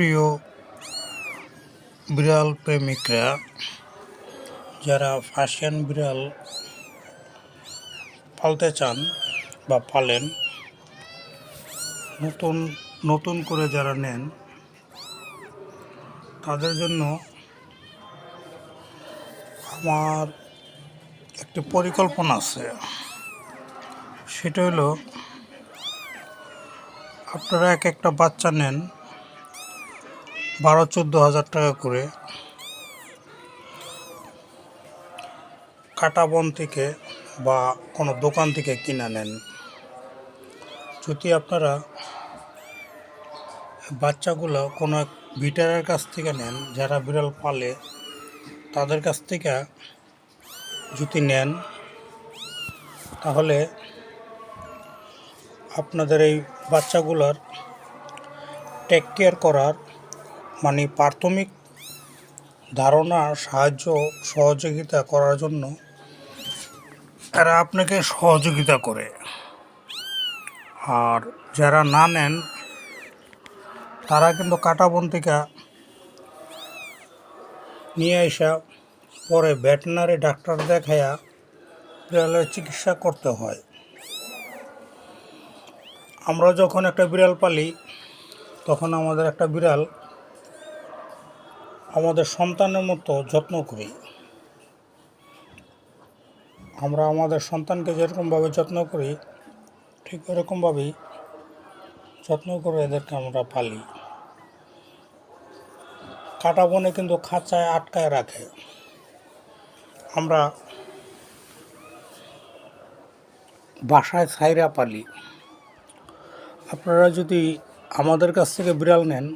প্রিয় বিড়াল প্রেমিকরা যারা পার্সিয়ান বিড়াল পালতে চান বা পালেন, নতুন করে যারা নেন, তাদের জন্য আমার একটি পরিকল্পনা আছে। সেটা হলো, আপনারা একটা বাচ্চা নেন 12-14 হাজার টাকা করে কাটা বন থেকে বা কোনো দোকান থেকে কিনে নেন। যদি আপনারা বাচ্চাগুলো কোনো এক ব্রিডারের কাছ থেকে নেন, যারা বিড়াল পালে, তাদের কাছ থেকে যদি নেন, তাহলে আপনাদের এই বাচ্চাগুলোর টেক কেয়ার করার প্রাথমিক ধারণা, সাহায্য, সহযোগিতা করার জন্য এরা আপনাকে সহযোগিতা করে। আর যারা না নেন, তারা কিন্তু কাটা বন থেকে নিয়ে আসা পরে ভেটেরিনারি ডাক্তার দেখাইয়া বিড়ালের চিকিৎসা করতে হয়। আমরা যখন একটা বিড়াল পালি, তখন আমাদের একটা বিড়াল আমাদের সন্তানের মতো যত্ন করি। আমরা আমাদের সন্তানকে যেরকমভাবে যত্ন করি, ঠিক এরকমভাবেই যত্ন করে এদেরকে আমরা পালি। কাটা বনে কিন্তু খাঁচায় আটকায় রাখে। আমরা বাসায় ছাইরা পালি। আপনারা যদি আমাদের কাছ থেকে বিড়াল নেন,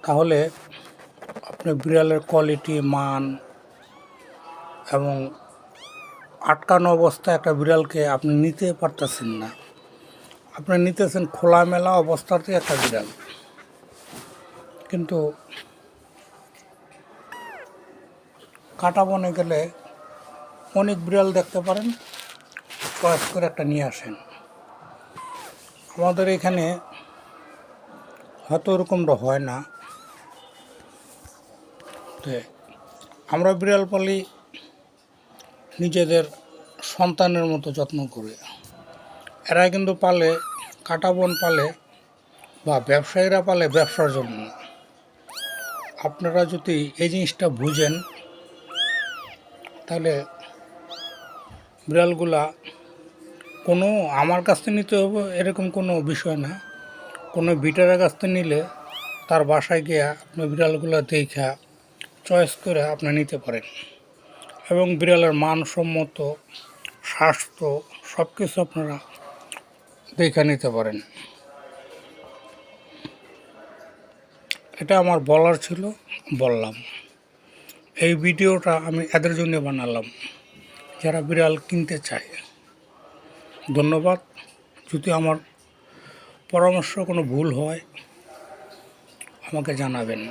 তাহলে আপনি বিড়ালের কোয়ালিটি, মান এবং আটকানো অবস্থায় একটা বিড়ালকে আপনি নিতে পারতেছেন না। আপনি নিতেছেন খোলামেলা অবস্থাতে একটা বিড়াল। কিন্তু কাটা বনে গেলে অনেক বিড়াল দেখতে পারেন, চয়েস করে একটা নিয়ে আসেন। আমাদের এখানে হয়তো ওরকমটা হয় না। আমরা বিড়াল পালি নিজেদের সন্তানের মতো যত্ন করে। এরা কিন্তু পালে, কাটা বন পালে বা ব্যবসায়ীরা পালে ব্যবসার জন্য। আপনারা যদি এই জিনিসটা বুঝেন, তাহলে বিড়ালগুলা কোনো আমার কাছ থেকে নিতে হবে এরকম কোনো বিষয় না। কোনো ব্রিডারের কাছ থেকে নিলে তার বাসায় গিয়ে আপনি বিড়ালগুলো দেখা চয়েস করে আপনি নিতে পারেন, এবং বিড়ালের মানসম্মত স্বাস্থ্য সব কিছু আপনারা দেখে নিতে পারেন। এটা আমার বলার ছিল, বললাম। এই ভিডিওটা আমি এদের জন্য বানালাম যারা বিড়াল কিনতে চায়। ধন্যবাদ। যদি আমার পরামর্শ কোনো ভুল হয়, আমাকে জানাবেন।